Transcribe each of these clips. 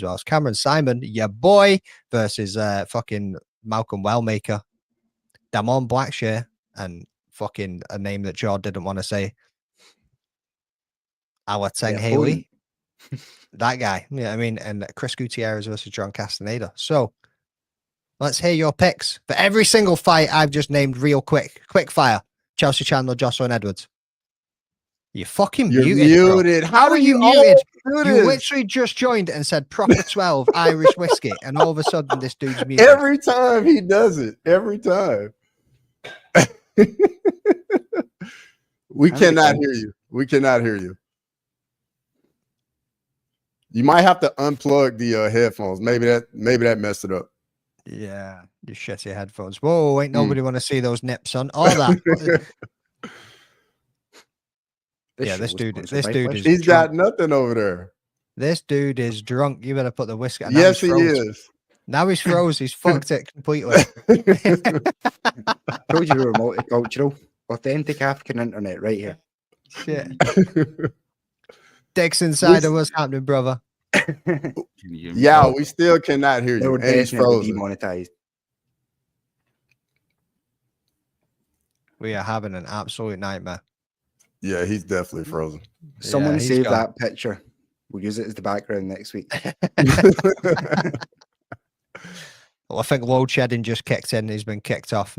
well as Cameron Simon, your boy, versus fucking Malcolm Wellmaker, Damon Blackshear, and fucking a name that Jord didn't want to say, Awateng Haley. That guy. Yeah, I mean, and Chris Gutierrez versus John Castaneda. So let's hear your picks for every single fight I've just named real quick. Quick fire. Chelsea Chandler, Jocelyn Edwards. You're fucking muted. Bro. How are you muted? You literally just joined and said proper 12 Irish whiskey, and all of a sudden this dude's muted. Every time he does it. Every time. We cannot hear you. We cannot hear you. You might have to unplug the headphones. Maybe that messed it up. Yeah, you shitty headphones. Whoa, ain't nobody want to see those nips on all that. Yeah, this dude is. He's got nothing over there. This dude is drunk. You better put the whiskey. Yes, he is. Now he's froze. He's fucked it completely. Told you we were multicultural, authentic African internet right here. Shit. Dicks inside of what's happening, brother. Yeah, we still cannot hear you. He's frozen. Demonetized. We are having an absolute nightmare. Yeah, he's definitely frozen. Someone save that picture. We'll use it as the background next week. Well, I think load shedding just kicked in. He's been kicked off.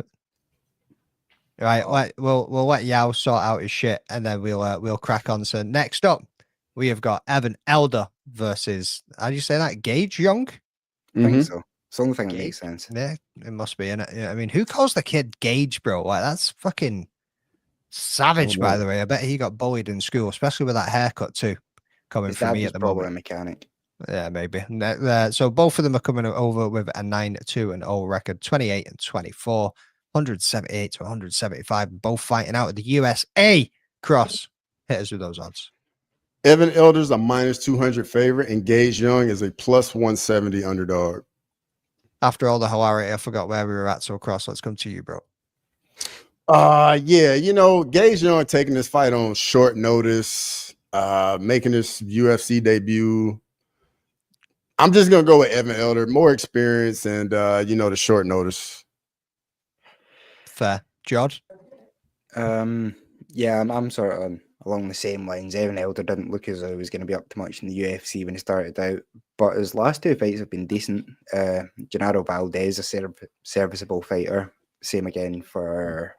Right, we'll let Yao sort out his shit, and then we'll crack on. So next up, we have got Evan Elder versus, how do you say that? Gage Young? I think so. It's the only thing that makes sense. Yeah, it must be, innit? Yeah, I mean, who calls the kid Gage, bro? Like, that's fucking savage, by the way. I bet he got bullied in school, especially with that haircut too. Coming from me at the moment. A mechanic. Yeah, maybe. So both of them are coming over with a 9-2-0 record, 28-24, 178 to 175, both fighting out of the USA. Cross, hit us with those odds. Evan Elder's a -200 favorite, and Gage Young is a +170 underdog. After all the hilarity, I forgot where we were at. So Cross, let's come to you, bro. Yeah, Gage Young taking this fight on short notice, making this UFC debut. I'm just gonna go with Evan Elder, more experience and the short notice. Fair. George? Yeah, I'm sort of along the same lines. Evan Elder didn't look as though he was going to be up to much in the UFC when he started out, but his last two fights have been decent. Gennaro Valdez, a serviceable fighter. Same again for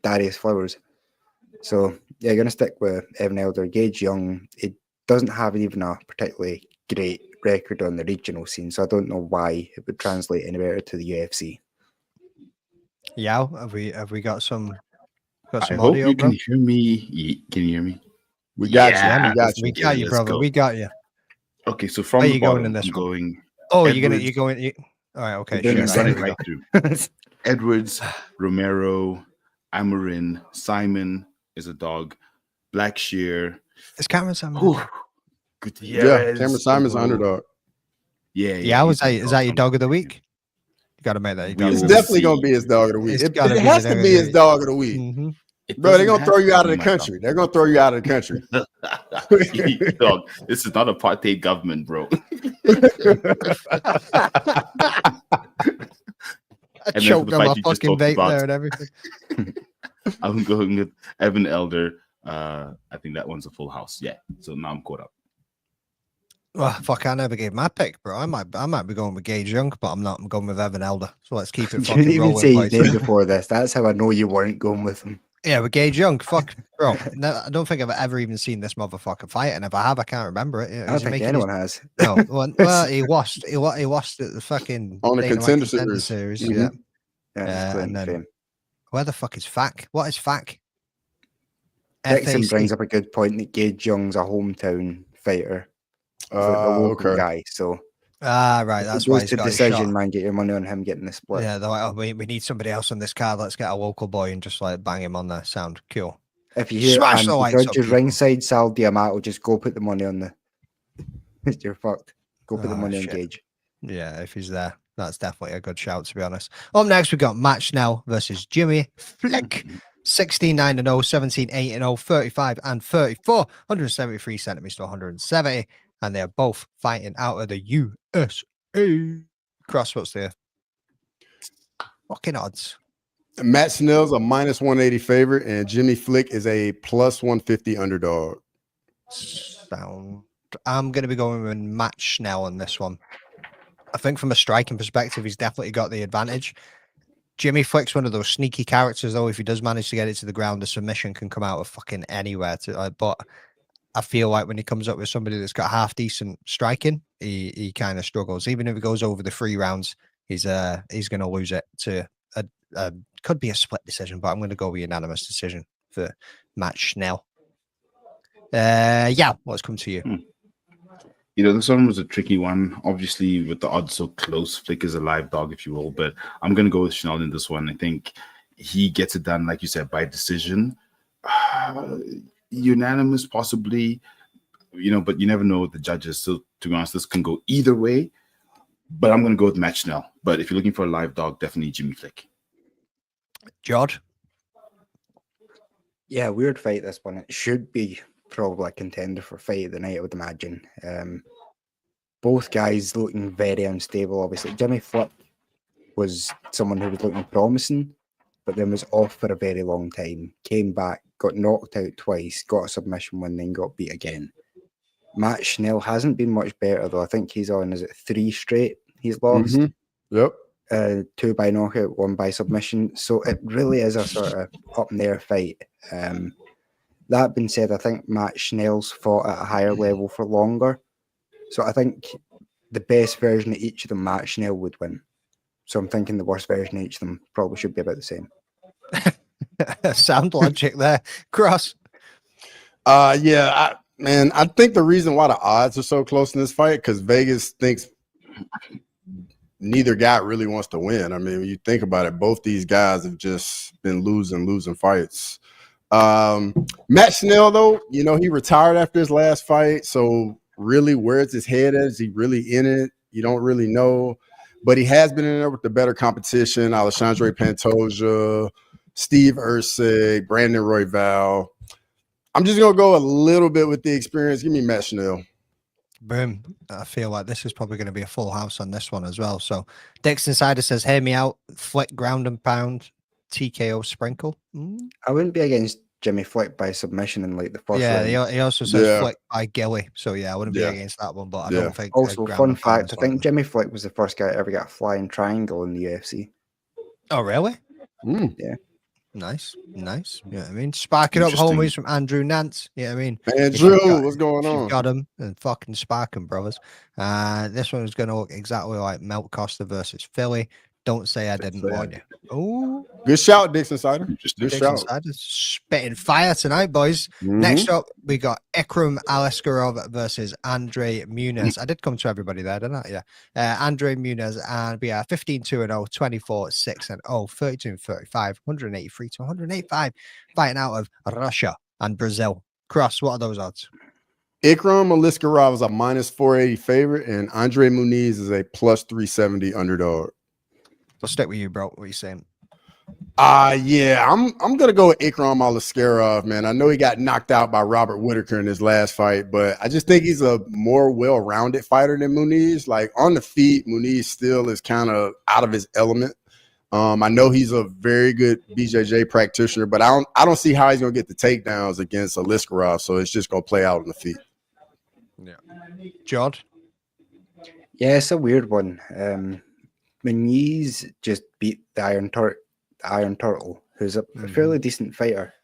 Darius Flowers. So yeah, going to stick with Evan Elder. Gage Young, it doesn't have even a particularly great record on the regional scene, so I don't know why it would translate any better to the UFC. Yeah, have we got some I hope audio, you bro? can hear me. Can you hear me? We got you. We got you, brother. We got you. Okay, so from Where the you bottom, going in this I'm one? going. Oh, Edwards, you're going. All right, okay. Sure, Sure, run it right through. Edwards, Romero, Amarin, Simon is a dog. Blackshear. Is Cameron Simon? Good. Yeah, Cameron Simon's an underdog. Yeah. Is that your dog of the week? You got to make that. It's definitely gonna be his dog of the week. It has to be his dog of the week. Mm-hmm. Bro, they're gonna throw you out of the country. They're gonna throw you out of the country. Dog, this is not a apartheid government, bro. I choked on my fucking vape there and everything. I'm going with Evan Elder. I think that one's a full house. Yeah. So now I'm caught up. Well, fuck, I never gave my pick, bro. I might be going with Gage Young, but I'm not. I'm going with Evan Elder. So let's keep it fucking rolling. You didn't even say his name before this. That's how I know you weren't going with him. Yeah, with Gage Young. Fuck, bro. No, I don't think I've ever even seen this motherfucker fight, and if I have, I can't remember it. I don't think anyone has. No, well, he lost. He lost at the fucking on the Contender Series. Yeah. And then, where the fuck is FAC? What is FAC? Dixon brings up a good point that Gage Young's a hometown fighter. The local guy, so right, that's why he's the got decision, man. Get your money on him getting the split. Yeah, they're like, we need somebody else on this card. Let's get a local boy and just like bang him on there. Sound cool. If you hear Smash the lights judges ringside, Sal Diamato, just go put the money on the. You're fucked. Go put the money on Gage. Yeah, if he's there, that's definitely a good shout. To be honest. Up next, we got Match Now versus Jimmy Flick. 16-9-0, 17-8-0, 35 and 34, 173 centimeters to 170. and they are both fighting out of the USA. Cross, what's the fucking odds? Matt Snell's a minus 180 favorite, and Jimmy Flick is a plus 150 underdog. I'm going to be going with Matt Schnell on this one. I think from a striking perspective, he's definitely got the advantage. Jimmy Flick's one of those sneaky characters, though. If he does manage to get it to the ground, the submission can come out of fucking anywhere. But I feel like when he comes up with somebody that's got half decent striking, he kind of struggles. Even if he goes over the 3 rounds, he's going to lose it to could be a split decision, but I'm going to go with unanimous decision for Matt Schnell. Yeah, let's come to you. This one was a tricky one. Obviously, with the odds so close, Flick is a live dog, if you will. But I'm going to go with Schnell in this one. I think he gets it done, like you said, by decision. Unanimous, possibly, but you never know with the judges. So, to be honest, this can go either way. But I'm going to go with Matt Schnell. But if you're looking for a live dog, definitely Jimmy Flick. George? Yeah, weird fight, this one. It should be probably a contender for fight of the night, I would imagine. Both guys looking very unstable, obviously. Jimmy Flick was someone who was looking promising, but then was off for a very long time. Came back, got knocked out twice, got a submission win, then got beat again. Matt Schnell hasn't been much better, though. I think he's on, 3 straight he's lost? Mm-hmm. Yep. 2 by knockout, 1 by submission. So it really is a sort of up and there fight. That being said, I think Matt Schnell's fought at a higher level for longer. So I think the best version of each of them, Matt Schnell would win. So I'm thinking the worst version of each of them probably should be about the same. Sound logic there. Cross. Yeah, I think the reason why the odds are so close in this fight, because Vegas thinks neither guy really wants to win. I mean, when you think about it, both these guys have just been losing fights. Matt Schnell, though, he retired after his last fight. So really, where's his head at? Is he really in it? You don't really know. But he has been in there with the better competition. Alexandre Pantoja, Steve Erceg, Brandon Royval. I'm just going to go a little bit with the experience. Give me Matt Schnell. Boom. I feel like this is probably going to be a full house on this one as well. So Dix Insider says, hear me out. Flick, ground and pound, TKO sprinkle. I wouldn't be against Jimmy Flick by submission in like the first round. He also says Flick by Gilly. So yeah, I wouldn't be against that one, but I don't think. Also, fun fact, I think Jimmy Flick was the first guy to ever get a flying triangle in the UFC. Oh, really? Yeah. Nice. Yeah, I mean, spark it up, homies, from Andrew Nance. Yeah, I mean, Andrew, what's going on? Got him and fucking spark him, brothers. This one is going to look exactly like Melt Costa versus Philly. Don't say I didn't warn you. Oh, good shout, Dix Insider. Good shout. Insider spitting fire tonight, boys. Next up, we got Ikram Aliskerov versus Andre Muniz. I did come to everybody there, didn't I? Yeah. Andre Muniz, and we are 15-2-0, 24-6-0, 32-35, 183 to 185, fighting out of Russia and Brazil. Cross, what are those odds? Ikram Aliskerov is a minus 480 favorite, and Andre Muniz is a plus 370 underdog. We'll stick with you, bro. What are you saying? Yeah, I'm gonna go with Ikram Aliskerov, man. I know he got knocked out by Robert Whittaker in his last fight, but I just think he's a more well-rounded fighter than Muniz. Like on the feet, Muniz still is kind of out of his element. I know he's a very good BJJ practitioner, but I don't see how he's gonna get the takedowns against Aliskerov. So it's just gonna play out on the feet. Yeah, George. Yeah, it's a weird one. Muniz just beat the Iron Turtle, who's a fairly decent fighter.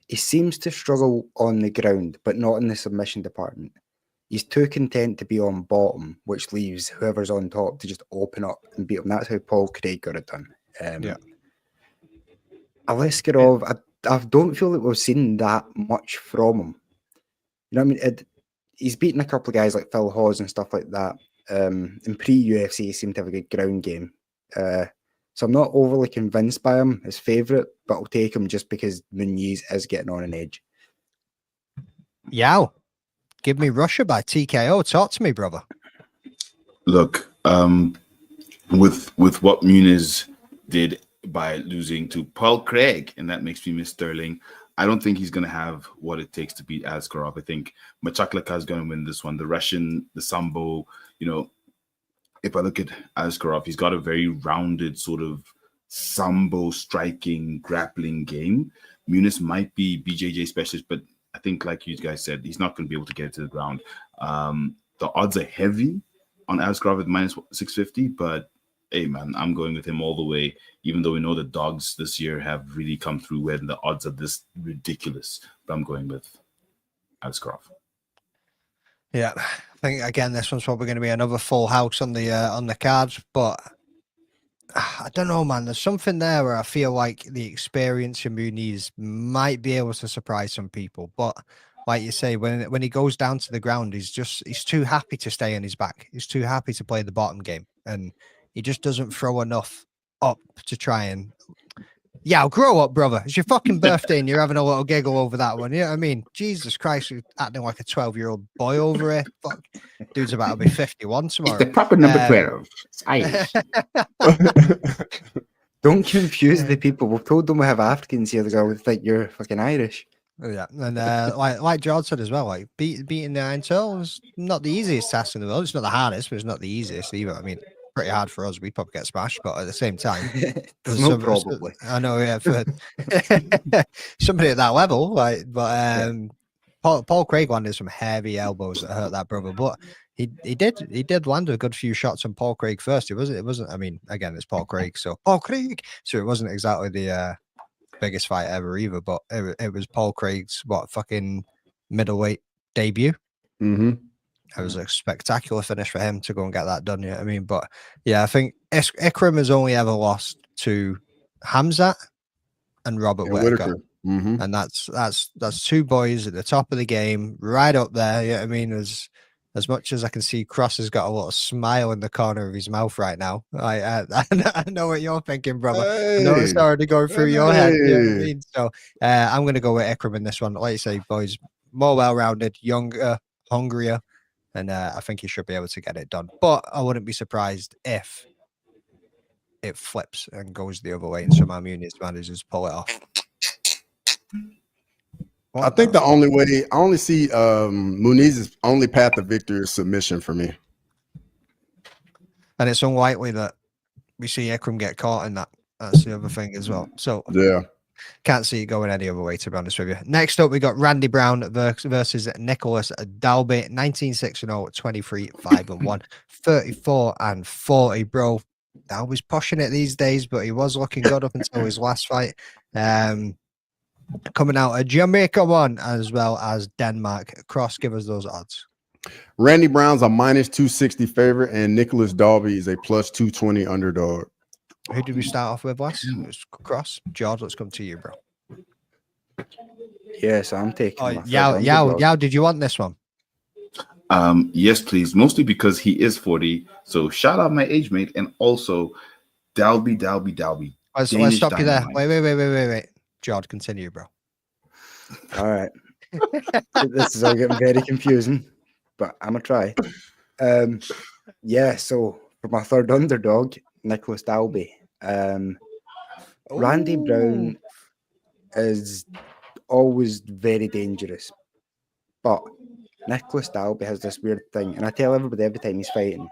He seems to struggle on the ground, but not in the submission department. He's too content to be on bottom, which leaves whoever's on top to just open up and beat him. That's how Paul Craig got it done. Aliskerov, I don't feel that we've seen that much from him. You know what I mean? He's beaten a couple of guys like Phil Hawes and stuff like that. In pre-UFC, he seemed to have a good ground game. So I'm not overly convinced by him as favourite, but I'll take him just because Muniz is getting on an edge. Yow. Give me Russia by TKO. Talk to me, brother. Look, with what Muniz did by losing to Paul Craig, and that makes me miss Sterling, I don't think he's going to have what it takes to beat Askarov. I think Machaklaka is going to win this one. The Russian, the Sambo, if I look at Askarov, he's got a very rounded sort of Sambo striking, grappling game. Muniz might be BJJ specialist, but I think, like you guys said, he's not going to be able to get it to the ground. The odds are heavy on Askarov at minus 650, but hey, man, I'm going with him all the way, even though we know the dogs this year have really come through when the odds are this ridiculous. But I'm going with Askarov. Yeah, I think, again, this one's probably going to be another full house on the cards, but I don't know, man. There's something there where I feel like the experience in Muniz might be able to surprise some people, but like you say, when he goes down to the ground, he's too happy to stay on his back. He's too happy to play the bottom game, and he just doesn't throw enough up to try and. Yeah, grow up, brother. It's your fucking birthday and you're having a little giggle over that one. You know what I mean? Jesus Christ, you're acting like a 12-year-old boy over here. Fuck. Dude's about to be 51 tomorrow. It's the proper number 12. It's Irish. Don't confuse the people. We've told them we have Africans here. They go, think you're fucking Irish. Yeah, and like George said as well, like beating the Iron Turtle was not the easiest task in the world. It's not the hardest, but it's not the easiest either. I mean, pretty hard for us. We'd probably get smashed, but at the same time, Probably. I know, yeah, for somebody at that level, like, but Paul Craig landed some heavy elbows that hurt that brother, but he did land a good few shots on Paul Craig first. It wasn't. I mean, again, it's Paul Craig, so it wasn't exactly the biggest fight ever either, but it was Paul Craig's fucking middleweight debut. Mm-hmm. It was a spectacular finish for him to go and get that done. I mean, but yeah, I think Ikram has only ever lost to Hamzat and Robert Whittaker. Mm-hmm. And that's two boys at the top of the game, right up there. Yeah, I mean, as much as I can see, Cross has got a little smile in the corner of his mouth right now. I know what you're thinking, brother. I know it's already going through your head. You know what I mean? So I'm going to go with Ikram in this one. Like you say, boys, more well-rounded, younger, hungrier, and I think he should be able to get it done. But I wouldn't be surprised if it flips and goes the other way and somehow Muniz manages to pull it off. I think the only way I only see Muniz's only path to victory is submission for me. And it's unlikely that we see Ikram get caught in that. That's the other thing as well. So yeah, can't see it going any other way, to be honest with you. Next up, we got Randy Brown versus Nicholas Dalby. 19-6-0, 23-5-1, 34-40, bro. Dalby's pushing it these days, but he was looking good up until his last fight. Coming out of Jamaica one as well as Denmark. Cross, give us those odds. Randy Brown's a minus 260 favorite, and Nicholas Dalby is a plus 220 underdog. Who did we start off with last? It was Cross. George, let's come to you, bro. Yes, I'm taking. Yao, did you want this one? Yes, please. Mostly because he is 40. So shout out my age mate, and also Dalby. Let's stop you there. Wait. George, continue, bro. All right. This is all getting very confusing, but I'm gonna try. Yeah, so for my third underdog, Nicholas Dalby. Randy Brown is always very dangerous, but Nicholas Dalby has this weird thing, and I tell everybody every time he's fighting,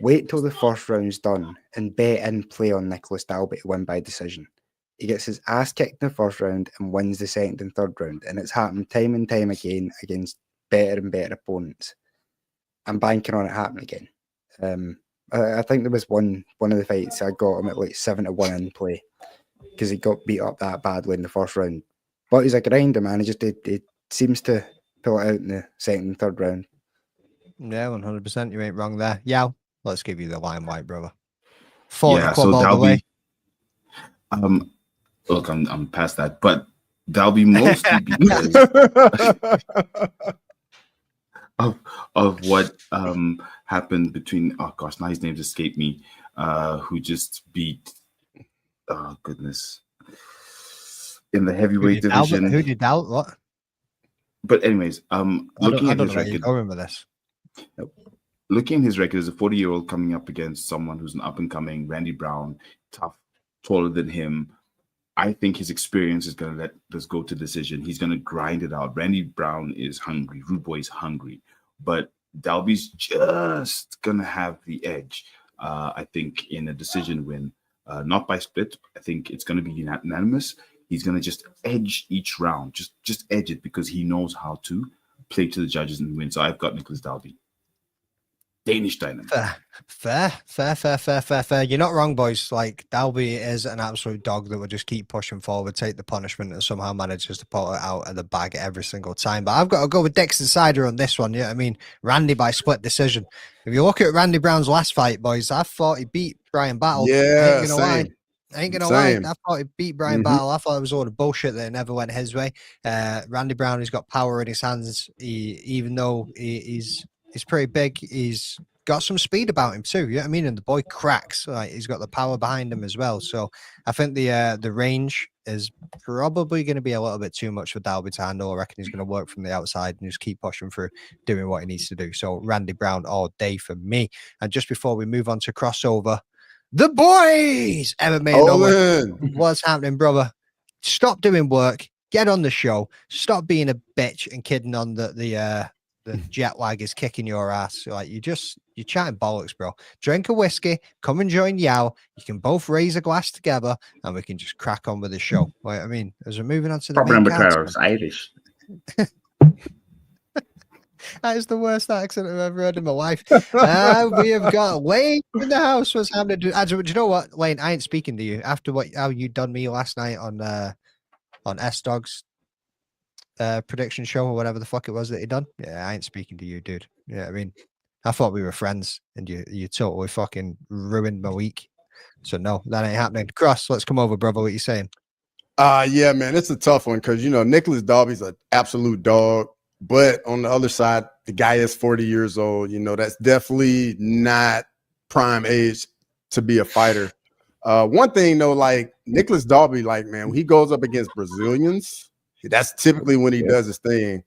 wait till the first round's done and bet in play on Nicholas Dalby to win by decision. He gets his ass kicked in the first round and wins the second and third round. And it's happened time and time again against better and better opponents. I'm banking on it happening again. I think there was one of the fights I got him at like 7-1 in play because he got beat up that badly in the first round. But he's a grinder, man. He seems to pull it out in the second and third round. Yeah, 100%. You ain't wrong there. Yeah, let's give you the limelight, brother. 40 yeah, club so all Dalby, the way. Look, I'm past that, but Dalby mostly because of what happened between, oh gosh, now his name's escaped me, who just beat, oh goodness, in the heavyweight division. Who did Dalby? What? But anyways, looking at his record, I remember this. Looking at his record as a 40-year-old coming up against someone who's an up and coming Randy Brown, tough, taller than him. I think his experience is going to let this go to decision. He's going to grind it out. Randy Brown is hungry. Rude Boy is hungry. But Dalby's just going to have the edge, I think, in a decision win. Not by split. I think it's going to be unanimous. He's going to just edge each round. Just edge it because he knows how to play to the judges and win. So I've got Nicholas Dalby. Danish Dynamo. Fair. You're not wrong, boys. Like, Dalby is an absolute dog that will just keep pushing forward, take the punishment, and somehow manages to pull it out of the bag every single time. But I've got to go with Dixon Cider on this one. Yeah, I mean, Randy by split decision. If you look at Randy Brown's last fight, boys, I thought he beat Brian Battle. Yeah, I ain't gonna lie. I thought he beat Brian Battle. I thought it was all the bullshit that never went his way. Randy Brown, he's got power in his hands. Even though he's pretty big, he's got some speed about him too. You know what I mean? And the boy cracks. Like, he's got the power behind him as well. So I think the range is probably going to be a little bit too much for Dalby to handle. I reckon he's going to work from the outside and just keep pushing through, doing what he needs to do. So Randy Brown all day for me. And just before we move on to crossover, the boys, MMAnomaly. What's happening, brother? Stop doing work. Get on the show. Stop being a bitch and kidding on the jet lag is kicking your ass. Like, you're chatting bollocks, bro. Drink a whiskey, come and join Yao. You can both raise a glass together and we can just crack on with the show. Like, I mean, as we're moving on to the main card, Irish. that is the worst accent I've ever heard in my life. We have got Lane in the house. What's happening? Do you know what, Lane? I ain't speaking to you after how you done me last night on SDAWGS prediction show or whatever the fuck it was that he done. Yeah, I ain't speaking to you, dude. Yeah, I mean, I thought we were friends, and you totally fucking ruined my week. So no, that ain't happening. Cross, let's come over, brother. What you saying? Yeah, man, it's a tough one because Nicholas Dalby's an absolute dog. But on the other side, the guy is 40 years old. That's definitely not prime age to be a fighter. One thing though, like Nicholas Dalby, like, man, when he goes up against Brazilians, that's typically when he does his thing.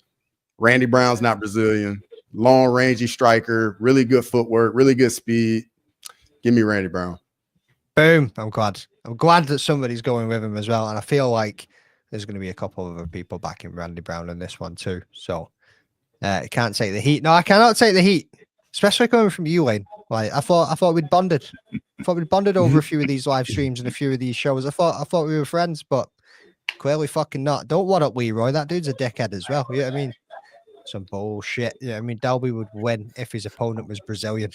Randy Brown's not Brazilian. Long rangey striker, really good footwork, really good speed. Give me Randy Brown. Boom. I'm glad that somebody's going with him as well. And I feel like there's going to be a couple of other people backing Randy Brown in this one too. So I can't take the heat. No, I cannot take the heat, especially coming from you, Lane. Like, I thought we'd bonded. Over a few of these live streams and a few of these shows. I thought we were friends, but clearly fucking not. Don't what up Leroy. That dude's a dickhead as well. You know what I mean? Some bullshit. Yeah, I mean, Dalby would win if his opponent was Brazilian.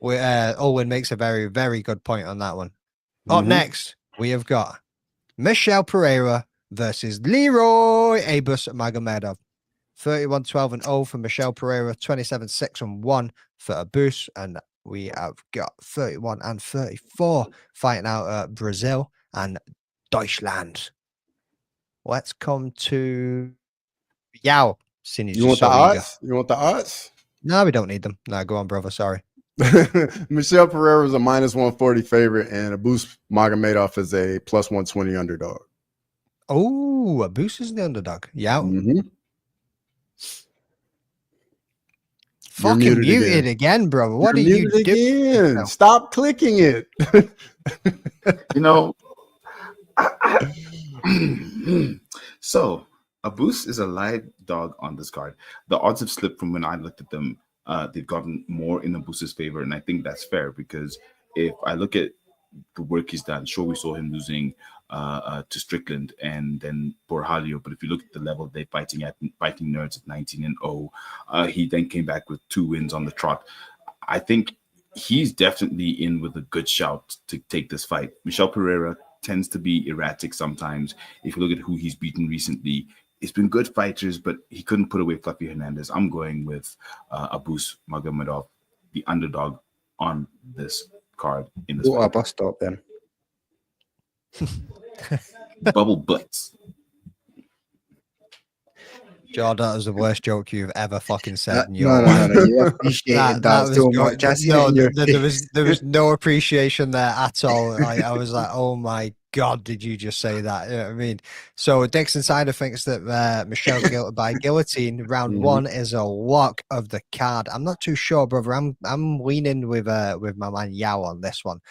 Owen makes a very, very good point on that one. Up next, we have got Michelle Pereira versus Leroy Abus-Magomedov. 31-12-0 for Michelle Pereira, 27-6-1 for Abus, and we have got 31-34 fighting out Brazil and Deutschland. Let's come to Yao. You want the odds? You want the odds? No, we don't need them. No, go on, brother. Sorry. Michelle Pereira is a -140 favorite, and Abus-Magomedov is a +120 underdog. Oh, Abus is the underdog. Yeah. Fucking muted again, brother. What are you doing? Stop clicking it. So Abus is a live dog on this card. The odds have slipped from when I looked at them. They've gotten more in Abus's favor, and I think that's fair because if I look at the work he's done, sure, we saw him losing to Strickland and then Borjalio, but if you look at the level they're fighting nerds at 19-0, he then came back with 2 wins on the trot. I think he's definitely in with a good shout to take this fight. Michelle Pereira tends to be erratic sometimes. If you look at who he's beaten recently, it's been good fighters, but he couldn't put away Fluffy Hernandez. I'm going with Abus-Magomedov, the underdog on this card. In this fight. Bus stop then. Bubble butts. Jordan, that was the worst joke you've ever fucking said. No. You appreciated that so much. There was no appreciation there at all. I was like, oh my God, did you just say that? You know what I mean? So Dixon Sider thinks that Michelle's guilty by guillotine. Round 1 is a lock of the card. I'm not too sure, brother. I'm leaning with my man Yao on this one.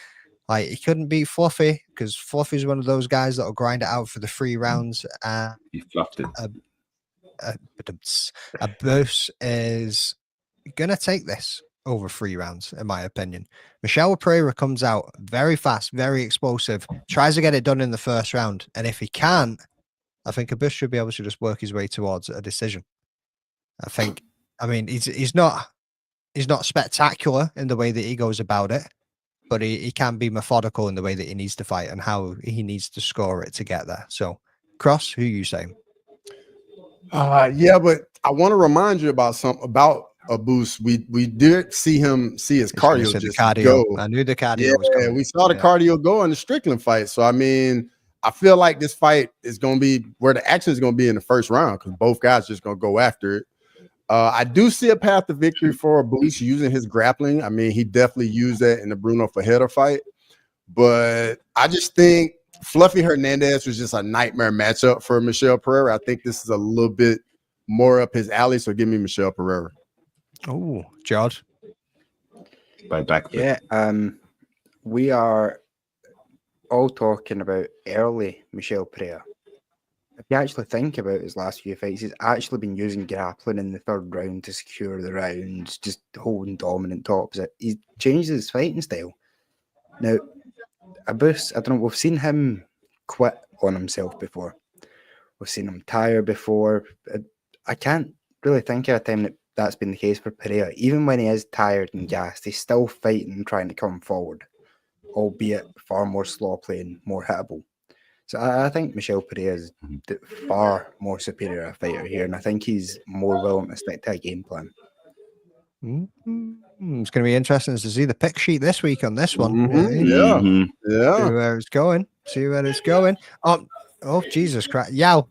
Like, he couldn't beat Fluffy because Fluffy's one of those guys that'll grind it out for the 3 rounds. He fluffed it. A Bruce is gonna take this over 3 rounds, in my opinion. Michelle Pereira comes out very fast, very explosive, tries to get it done in the first round, and if he can't, I think Abyss should be able to just work his way towards a decision. I mean, he's not spectacular in the way that he goes about it, but he can be methodical in the way that he needs to fight and how he needs to score it to get there. So, Cross, who you saying? Yeah, but I want to remind you about a boost. We did see his cardio just go. I knew the cardio was coming. We saw the cardio go in the Strickland fight. So I mean, I feel like this fight is going to be where the action is going to be in the first round because both guys just going to go after it. I do see a path to victory for Boots using his grappling. I mean, he definitely used that in the Bruno Ferreira fight. But I just think Fluffy Hernandez was just a nightmare matchup for Michelle Pereira. I think this is a little bit more up his alley. So give me Michelle Pereira. Oh, George. By back. Yeah. We are all talking about early Michelle Pereira. If you actually think about his last few fights, he's actually been using grappling in the 3rd round to secure the rounds, just holding dominant tops. He's changed his fighting style. Now, Abyss, I don't know, we've seen him quit on himself before. We've seen him tire before. I can't really think of a time that's been the case for Pereira. Even when he is tired and gassed, he's still fighting and trying to come forward, albeit far more sloppy and more hittable. So I think Michelle Pereira is far more superior a fighter here, and I think he's more willing to stick to a game plan. It's going to be interesting to see the pick sheet this week on this one. Yeah. See where it's going. Oh, Jesus Christ. Yow.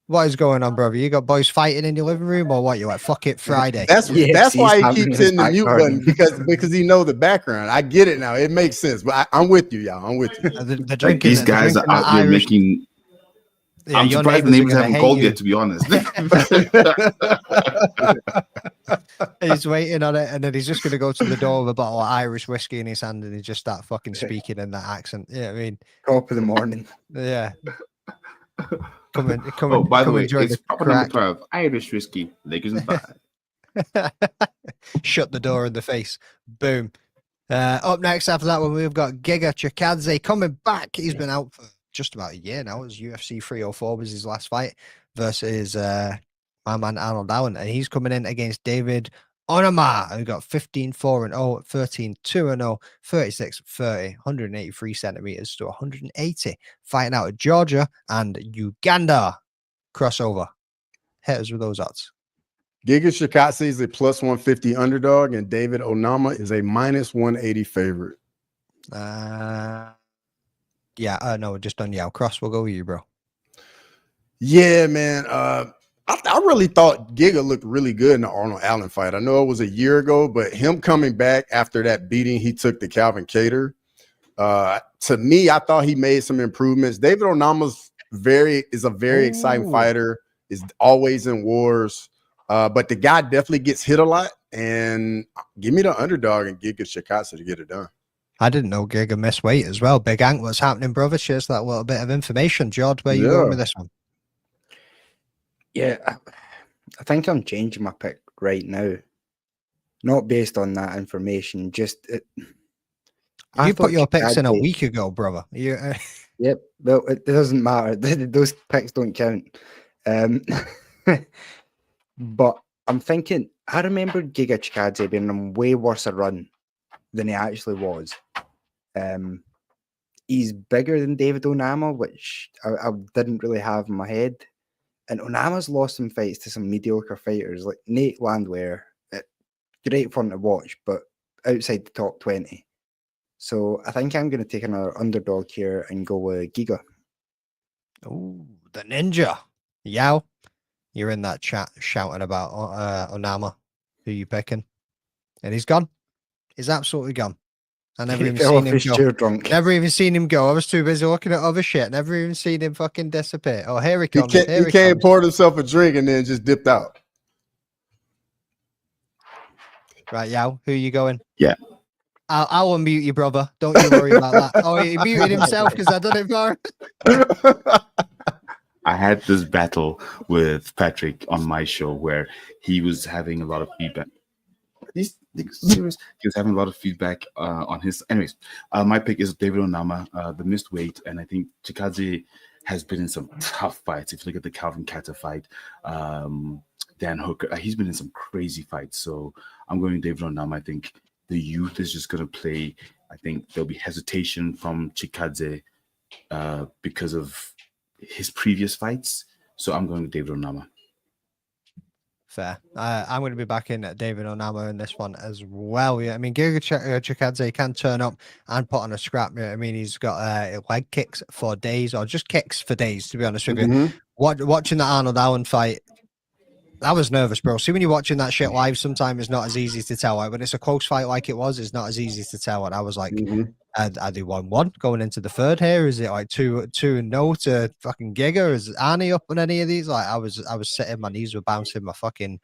What is going on, brother? You got boys fighting in your living room or what? You like, fuck it, Friday? That's why he keeps hitting the mute button because he knows the background. I get it now. It makes sense. But I'm with you, y'all. I'm with you. These guys are out there making... Yeah, I'm surprised the neighbors haven't called yet, to be honest. He's waiting on it, and then he's just going to go to the door with a bottle of Irish whiskey in his hand, and he just start fucking speaking in that accent. Yeah, I mean, top of the morning. Yeah. Come in. Oh, by the way, it's proper number 12. Irish whiskey, Lakers and 5. Shut the door in the face. Boom. Up next after that one, we've got Giga Chikadze coming back. He's been out for just about a year now. It was UFC 304 was his last fight versus my man Arnold Allen, and he's coming in against David Onama, who got 15-4-0, 13-2-0, 36-30, 183 centimeters to 180, fighting out of Georgia and Uganda. Crossover. Hit us with those odds. Giga Chikadze is a plus 150 underdog, and David Onama is a minus 180 favorite. Yeah, no, we're just done. Yeah, Cross, we'll go with you, bro. Yeah, man. I really thought Giga looked really good in the Arnold Allen fight. I know it was a year ago, but him coming back after that beating he took to Calvin Kattar, to me, I thought he made some improvements. David Onama's is a very exciting fighter, is always in wars, but the guy definitely gets hit a lot. And give me the underdog and Giga Chikadze to get it done. I didn't know Giga missed weight as well. Big Ank, what's happening, brother? Shares that little bit of information. George, where you going with this one? Yeah, I think I'm changing my pick right now. Not based on that information, just... You put your picks in a week ago, brother. Yep, well, it doesn't matter. Those picks don't count. But I'm thinking, I remember Giga Chikadze being on way worse a run than he actually was. He's bigger than David Onama, which I didn't really have in my head. And Onama's lost some fights to some mediocre fighters like Nate Landwehr. Great fun to watch, but outside the top 20. So I think I'm going to take another underdog here and go with Giga. Oh, the ninja. Yao, you're in that chat shouting about Onama. Who you picking? And he's gone. He's absolutely gone. I never even seen him go. Never even seen him go. I was too busy looking at other shit. Never even seen him fucking dissipate. Oh, here he comes. He came, poured himself a drink, and then just dipped out. Right, Yao, who are you going? Yeah. I'll unmute you, brother. Don't you worry about that. Oh, he muted himself because I done it for him. I had this battle with Patrick on my show where he was having a lot of feedback. These serious. He was having a lot of feedback on his. Anyways, my pick is David Onama, the missed weight, and I think Chikadze has been in some tough fights. If you look at the Calvin Kattar fight, Dan Hooker, he's been in some crazy fights. So I'm going David Onama. I think the youth is just going to play. I think there'll be hesitation from Chikadze because of his previous fights. So I'm going with David Onama. Fair. I'm going to be backing David Onama in this one as well. Yeah, I mean, Giga Chikadze can turn up and put on a scrap. I mean, he's got leg kicks for days, or just kicks for days, to be honest with you. Watching the Arnold Allen fight, I was nervous, bro. See, when you're watching that shit live, sometimes it's not as easy to tell. Like, when it's a close fight like it was, it's not as easy to tell. And I was like, are they 1-1 going into the third here? Is it like 2-0 to fucking Giga? Is Arnie up on any of these? Like, I was sitting, my knees were bouncing, my fucking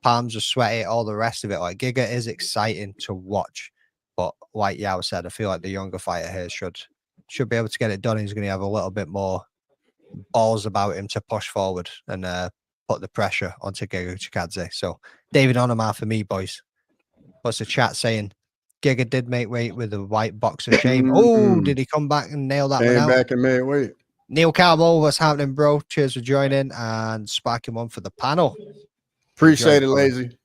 palms were sweaty, all the rest of it. Like, Giga is exciting to watch, but like Yao said, I feel like the younger fighter here should be able to get it done. He's going to have a little bit more balls about him to push forward and put the pressure onto Giga Chikadze. So David Onama for me, boys. What's the chat saying? Giga did make weight with a white box of shame. Oh, did he come back and nail that one out? Came back and made weight. Neil Carmel, what's happening, bro? Cheers for joining and sparking one for the panel. Appreciate it, Lazy.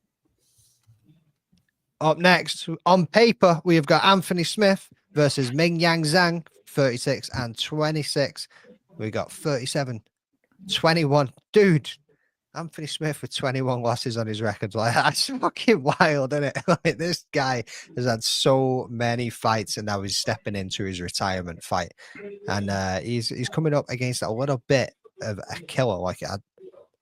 Up next, on paper, we have got Anthony Smith versus Ming Yang Zhang, 36 and 26. We got 37, 21. Dude, Anthony Smith with 21 losses on his record. Like, that's fucking wild, isn't it? Like, this guy has had so many fights, and now he's stepping into his retirement fight. And he's coming up against a little bit of a killer. Like,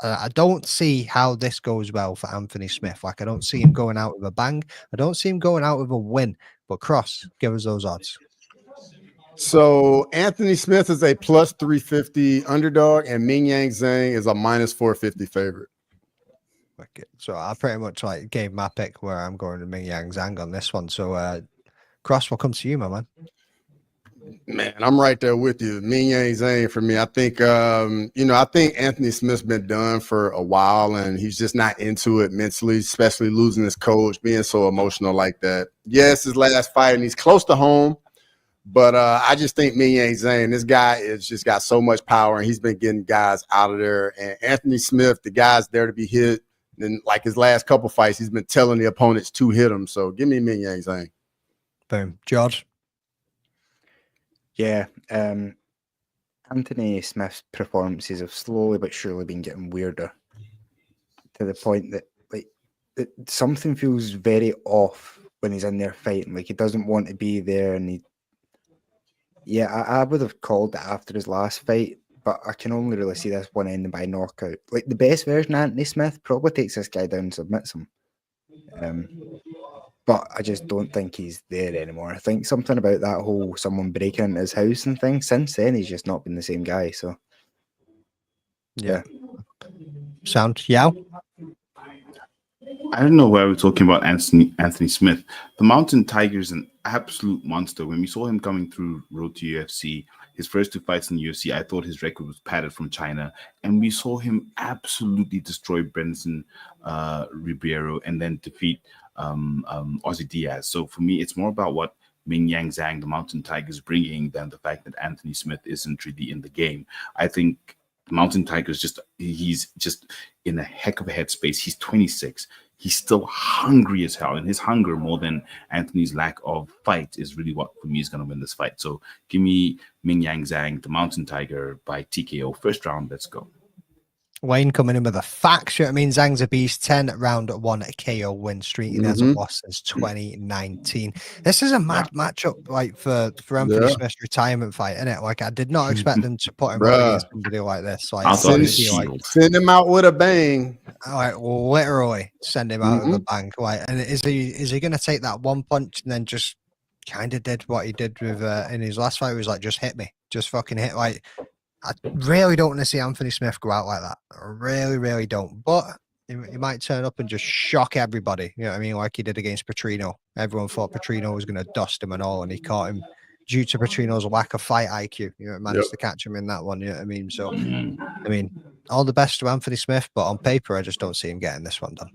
I don't see how this goes well for Anthony Smith. Like, I don't see him going out with a bang. I don't see him going out with a win. But Cross, give us those odds. So Anthony Smith is a plus 350 underdog, and Ming Yang Zhang is a minus 450 favorite. Okay. So I pretty much like gave my pick where I'm going to Ming Yang Zhang on this one. So Cross, what comes to you, my man? Man, I'm right there with you. Ming Yang Zhang for me. I think I think Anthony Smith's been done for a while, and he's just not into it mentally, especially losing his coach, being so emotional like that. Yes, his last fight, and he's close to home. But I just think Ming Yang Zhang, this guy is just got so much power, and he's been getting guys out of there. And Anthony Smith, the guy's there to be hit. And like his last couple fights, he's been telling the opponents to hit him. So give me Ming Yang Zhang. Boom. George? Yeah. Anthony Smith's performances have slowly but surely been getting weirder, to the point that something feels very off when he's in there fighting. Like, he doesn't want to be there, and I would have called it after his last fight, but I can only really see this one ending by knockout. Like, the best version of Anthony Smith probably takes this guy down and submits him. But I just don't think he's there anymore. I think something about that whole someone breaking into his house and thing, since then he's just not been the same guy. So yeah. Sound Yao? I don't know why we're talking about Anthony Smith. The Mountain Tiger is an absolute monster. When we saw him coming through Road to UFC, his first 2 fights in the UFC, I thought his record was padded from China. And we saw him absolutely destroy Benson Ribeiro and then defeat Ozzy Diaz. So for me, it's more about what Ming Yang Zhang, the Mountain Tiger, is bringing than the fact that Anthony Smith isn't really in the game. I think Mountain Tiger is he's just in a heck of a headspace. He's 26. He's still hungry as hell, and his hunger more than Anthony's lack of fight is really what for me is going to win this fight. So give me Ming Yang Zhang, the Mountain Tiger, by TKO. First round, let's go. Wayne coming in with a fact. I mean, Zhang's a beast. 10-round-1 KO win streak. He hasn't lost since 2019. This is a mad matchup, like for Anthony Smith's retirement fight, isn't it? Like, I did not expect them to put him up against somebody like this. Like, send him out with a bang. Like, literally send him out with a bang. Like, and is he going to take that one punch and then just kind of did what he did with in his last fight? He was like, just hit me, just fucking hit. Like, I really don't want to see Anthony Smith go out like that. I really, really don't. But he might turn up and just shock everybody. You know what I mean? Like he did against Petrino. Everyone thought Petrino was going to dust him and all, and he caught him due to Petrino's lack of fight IQ. You know, managed to catch him in that one. You know what I mean? So, I mean, all the best to Anthony Smith, but on paper, I just don't see him getting this one done.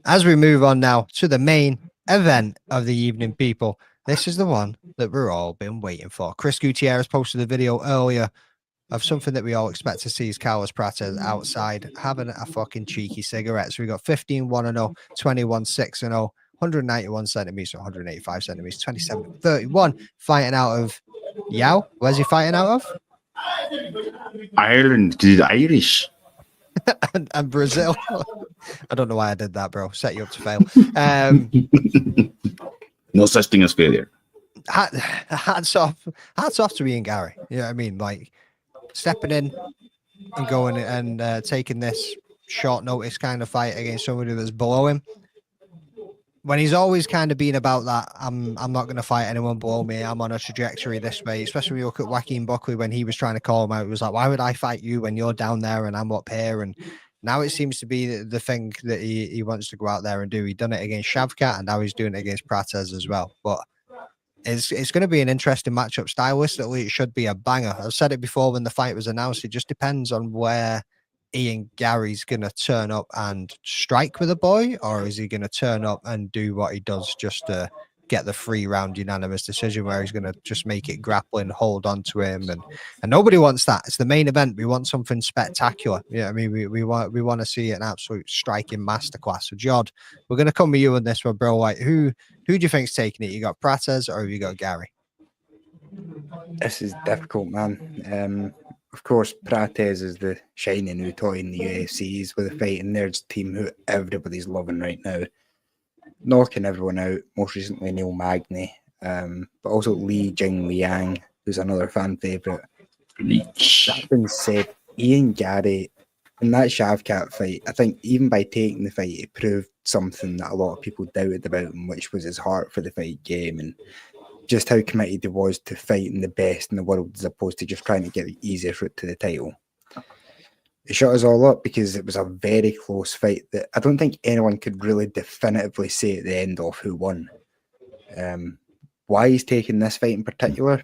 As we move on now to the main event of the evening, people, this is the one that we're all been waiting for. Chris Gutierrez posted a video earlier of something that we all expect to see is Carlos Prates outside having a fucking cheeky cigarette. So we got 15-1-0, 21-6-0, 191 centimeters, 185 centimeters, 27-31, fighting out of Yao. Where's he fighting out of? Ireland, dude, Irish. and Brazil. I don't know why I did that, bro. Set you up to fail. No such thing as failure. Hats off to Ian Garry. You know what I mean? Like stepping in and going and taking this short notice kind of fight against somebody that's below him. When he's always kind of been about that, I'm not going to fight anyone below me. I'm on a trajectory this way. Especially when you look at Joaquin Buckley when he was trying to call him out. It was like, why would I fight you when you're down there and I'm up here? And now it seems to be the thing that he wants to go out there and do. He done it against Shavkat and now he's doing it against Prates as well. But it's going to be an interesting matchup. Stylistically, it should be a banger. I've said it before when the fight was announced. It just depends on where Ian Garry's going to turn up and strike with a boy, or is he going to turn up and do what he does just to get the 3-round unanimous decision where he's going to just make it grappling, hold on to him, and nobody wants that. It's the main event. We want something spectacular. Yeah, I mean, we want to see an absolute striking masterclass. So, Jod, we're going to come with you on this one, bro. Like, who do you think's taking it? You got Prates or have you got Garry? This is difficult, man. Of course, Prates is the shiny new toy in the UFC. He's with the Fighting Nerds team who everybody's loving right now. Knocking everyone out, most recently Neil Magny, but also Li Jingliang, who's another fan favourite. That being said, Ian Garry, in that Shavkat fight, I think even by taking the fight, he proved something that a lot of people doubted about him, which was his heart for the fight game and just how committed he was to fighting the best in the world as opposed to just trying to get the easiest route to the title. It shut us all up because it was a very close fight that I don't think anyone could really definitively say at the end of who won. Why he's taking this fight in particular,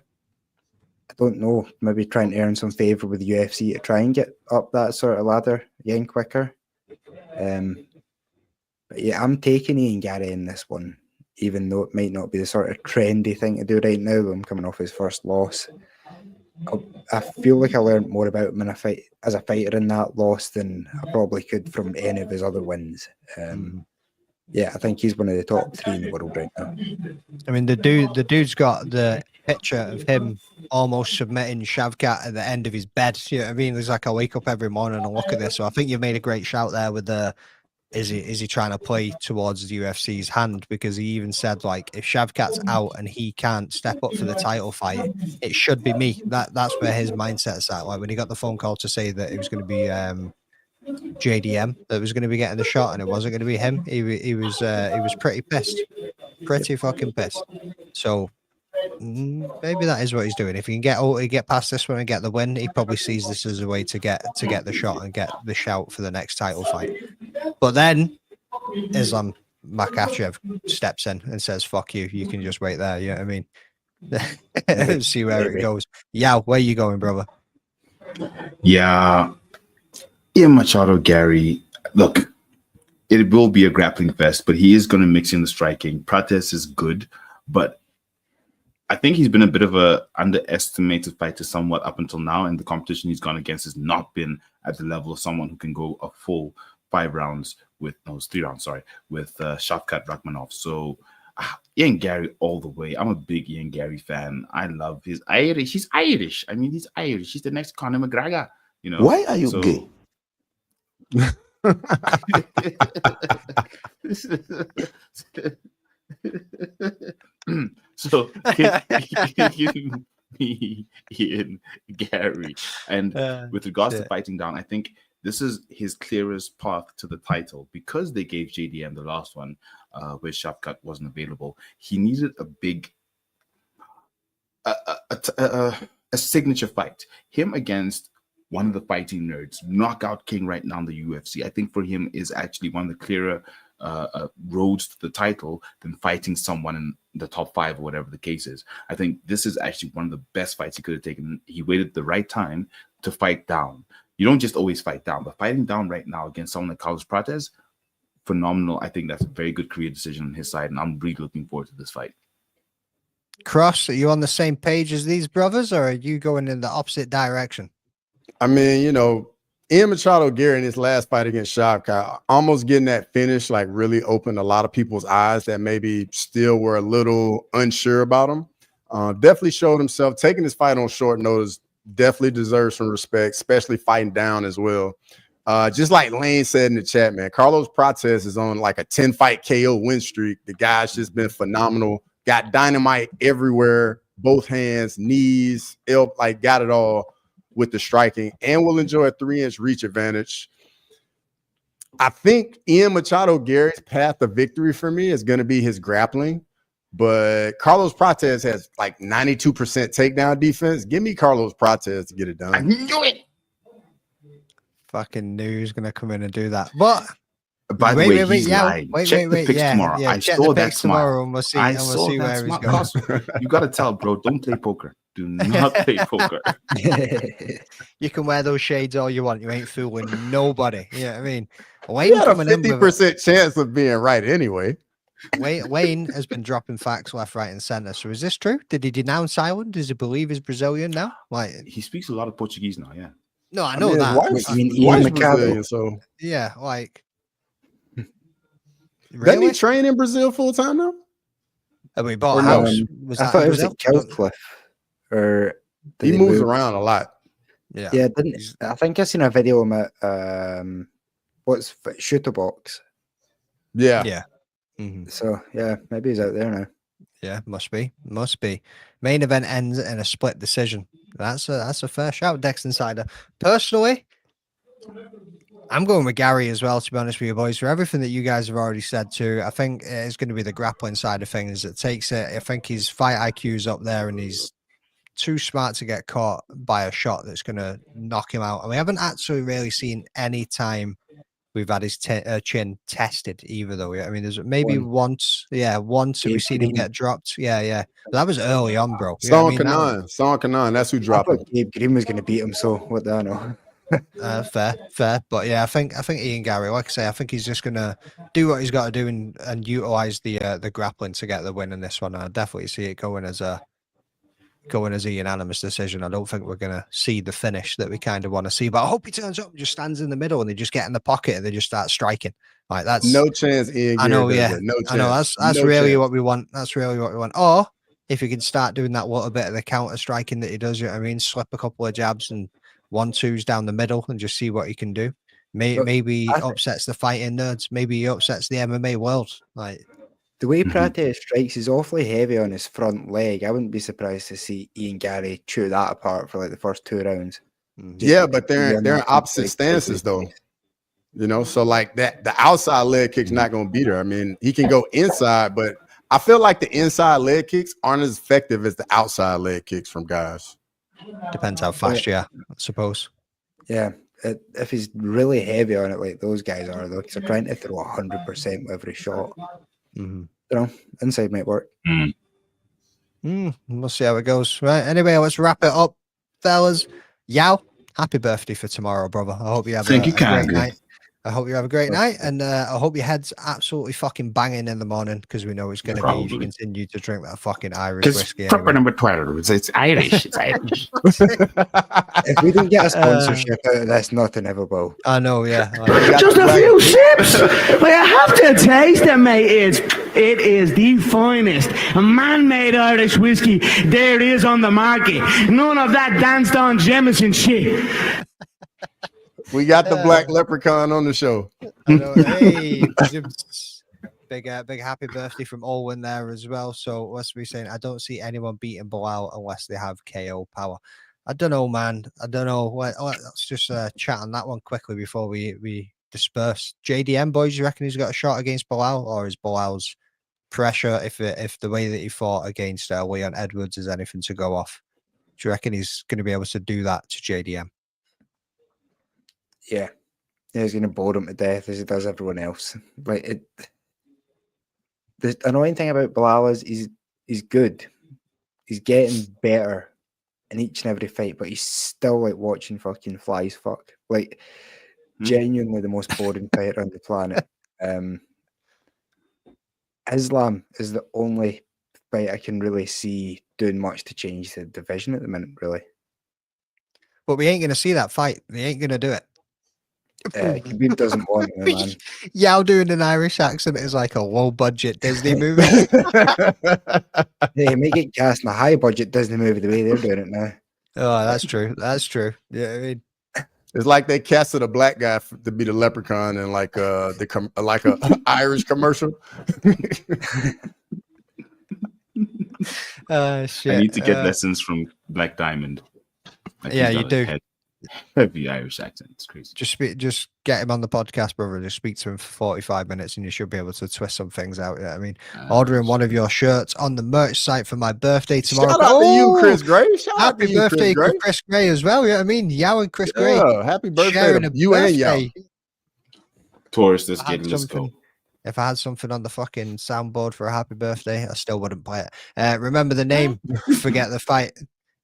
I don't know. Maybe trying to earn some favour with the UFC to try and get up that sort of ladder again quicker. But yeah, I'm taking Ian Garry in this one, even though it might not be the sort of trendy thing to do right now. I'm coming off his first loss. I feel like I learned more about him in a fight as a fighter in that loss than I probably could from any of his other wins. Yeah, I think he's one of the top 3 in the world right now. I mean, the dude's got the picture of him almost submitting Shavkat at the end of his bed. You know what I mean? It's like I wake up every morning and look at this. So I think you've made a great shout there with the is he trying to play towards the UFC's hand? Because he even said, like, if Shavkat's out and he can't step up for the title fight, it should be me. That's where his mindset's at. Like when he got the phone call to say that it was going to be JDM that was going to be getting the shot and it wasn't going to be him, he was pretty pissed, pretty fucking pissed. So maybe that is what he's doing. If he can get past this one and get the win, he probably sees this as a way to get the shot and get the shout for the next title fight. But then Islam Makhachev steps in and says, fuck you, you can just wait there. You know what I mean? See where it goes. Yeah, where you going, brother? Yeah. Ian Machado Garry, look, it will be a grappling fest, but he is going to mix in the striking. Prates is good, but I think he's been a bit of a underestimated fighter somewhat up until now, and the competition he's gone against has not been at the level of someone who can go a full 5 rounds with, no, it's 3 rounds, sorry, with Shavkat Rakhmonov. So Ian Garry all the way. I'm a big Ian Garry fan. I love his Irish. He's Irish. I mean, he's Irish. He's the next Conor McGregor. You know. Why are you gay? So give me Ian Garry. And with regards to fighting down, I think this is his clearest path to the title because they gave JDM the last one where Shavkat wasn't available. He needed a big a signature fight. Him against one of the fighting nerds, knockout king right now in the UFC. I think for him is actually one of the clearer roads to the title than fighting someone in the top 5 or whatever the case is. I think this is actually one of the best fights he could have taken. He waited the right time to fight down. You don't just always fight down, but fighting down right now against someone like Carlos Prates, phenomenal. I think that's a very good career decision on his side, and I'm really looking forward to this fight. Cross, are you on the same page as these brothers, or are you going in the opposite direction? I mean, you know, Ian Machado Garry in his last fight against Shavkat, almost getting that finish, like really opened a lot of people's eyes that maybe still were a little unsure about him. Definitely showed himself. Taking this fight on short notice definitely deserves some respect, especially fighting down as well. Just like Lane said in the chat, man, Carlos Prates is on like a 10-fight KO win streak. The guy's just been phenomenal. Got dynamite everywhere, both hands, knees, like got it all with the striking, and will enjoy a 3-inch reach advantage. I think Ian Machado Garry's path to victory for me is going to be his grappling, but Carlos Prates has like 92% takedown defense. Give me Carlos Prates to get it done. I knew it. Fucking knew he was going to come in and do that. But by the way, he's lying. Check the picks tomorrow. Yeah, I saw that smile. And we'll see, I and we'll saw see that where he's smile. going. You got to tell, bro, don't play poker. Do not play poker. You can wear those shades all you want. You ain't fooling nobody. You know what I mean? He Wayne had a coming in with 50% chance of being right anyway. Wayne has been dropping facts left, right, and center. So is this true? Did he denounce Ireland? Does he believe he's Brazilian now? Like, He speaks a lot of Portuguese now, yeah. no, I know mean, that. wife's- I mean, wife's Ian Machado. Brazilian, so Yeah, like, doesn't really? he train in Brazil full time now? Have we bought Or a no? house? Was I that thought in it was Brazil? at Killcliff. Or did He they moves move? around a lot. Yeah. Yeah, I think I seen a video of him at what's Shooter Box. Yeah. Yeah. Mhm. So yeah, maybe he's out there now. Yeah, must be. Main event ends in a split decision. That's a fair shout, Dex Insider. Personally, I'm going with Gary as well, to be honest with you boys. For everything that you guys have already said too, I think it's going to be the grappling side of things that takes it. I think his fight IQ is up there, and he's too smart to get caught by a shot that's going to knock him out. And we haven't actually really seen any time we've had his chin tested either, though. I mean, there's maybe once that we've seen him get dropped. Yeah. But that was early on, bro. You know what I mean? Son Kanan, that's who I dropped him. thought Gabe Green was going to beat him. So what do I know? Fair. But yeah, I think Ian Gary, like I say, I think he's just gonna do what he's got to do and utilize the grappling to get the win in this one. I definitely see it going as a unanimous decision. I don't think we're gonna see the finish that we kind of want to see, but I hope he turns up and just stands in the middle and they just get in the pocket and they just start striking. Like that's No chance Ian Gary I know, does yeah. that. No chance. I know that's No really chance. what we want. That's really what we want. Or if he can start doing that little bit of the counter striking that he does, you know what I mean? Slip a couple of jabs and 1-2s down the middle and just see what he can do. Maybe he upsets the fighting nerds. Maybe he upsets the MMA world. Like The way Prates strikes is awfully heavy on his front leg. I wouldn't be surprised to see Ian Gary chew that apart for like the first 2 rounds. Yeah, but they're in opposite stances though. You know, so like that the outside leg kick's not gonna beat her. I mean, he can go inside, but I feel like the inside leg kicks aren't as effective as the outside leg kicks from guys. depends how fast you are, I suppose. Yeah, if he's really heavy on it like those guys are, though, because they're trying to throw 100% with every shot. You know, inside might work. We'll see how it goes. Right. Anyway, let's wrap it up, fellas. Yao, happy birthday for tomorrow, brother. I hope you have a great night. I hope you have a great night, and I hope your head's absolutely fucking banging in the morning, because we know it's going to be if you continue to drink that fucking Irish whiskey. Proper number 12. It's Irish. It's Irish. If we don't get a sponsorship out of this, nothing ever will. I know, yeah. Just a few sips. Well, you have to taste it, mate. It is the finest man-made Irish whiskey there is on the market. None of that danced on Jameson shit. We got the black leprechaun on the show. I know, hey, big happy birthday from Olwen there as well. So let's be saying, I don't see anyone beating Bilal unless they have KO power. I don't know, man. I don't know. Let's just chat on that one quickly before we disperse. JDM boys, you reckon he's got a shot against Bilal, or is Bilal's pressure, if the way that he fought against Leon Edwards is anything to go off? Do you reckon he's going to be able to do that to JDM? Yeah, he's going to bore him to death as he does everyone else. Like the annoying thing about Bilal is he's good. He's getting better in each and every fight, but he's still like watching fucking flies fuck. Like genuinely the most boring fighter on the planet. Islam is the only fight I can really see doing much to change the division at the minute, really. But we ain't going to see that fight. We ain't going to do it. Khabib doesn't want it, man. Yao doing an Irish accent is like a low-budget Disney movie. They make it cast in a high-budget Disney movie the way they're doing it now. Oh, that's true. That's true. Yeah, I mean, It's like they casted a black guy to be the leprechaun in like a Irish commercial. shit. I need to get lessons from Black Diamond. Like, yeah, he's you got do. a heavy Irish accent. It's crazy. Just get him on the podcast, brother. Just speak to him for 45 minutes and you should be able to twist some things out. Yeah, I mean, ordering one of your shirts on the merch site for my birthday tomorrow. Shout out to you, Chris Gray. Shout out to Happy you, birthday Chris Gray. to Chris Gray as well. Yeah, I mean, Yao and Chris Gray. Yeah, happy birthday sharing to a you and Yao. birthday. Taurus, let's If I had get it. Let's go. If I had something on the fucking soundboard for a happy birthday, I still wouldn't play it. Remember the name, forget the fight.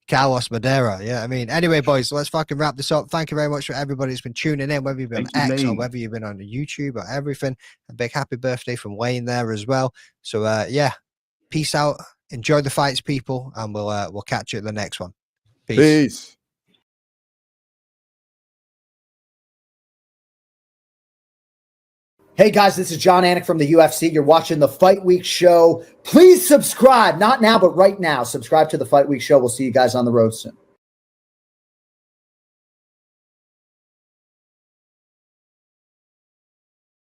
Carlos Madera. Yeah, I mean, anyway, boys, let's fucking wrap this up. Thank you very much for everybody who's been tuning in, whether you've been on X or whether you've been on the YouTube or everything. A big happy birthday from Wayne there as well. So yeah, peace out. Enjoy the fights, people, and we'll catch you at the next one. Peace. Hey guys, this is John Anik from the UFC. You're watching the Fight Week Show. Please subscribe. Not now, but right now. Subscribe to the Fight Week Show. We'll see you guys on the road soon.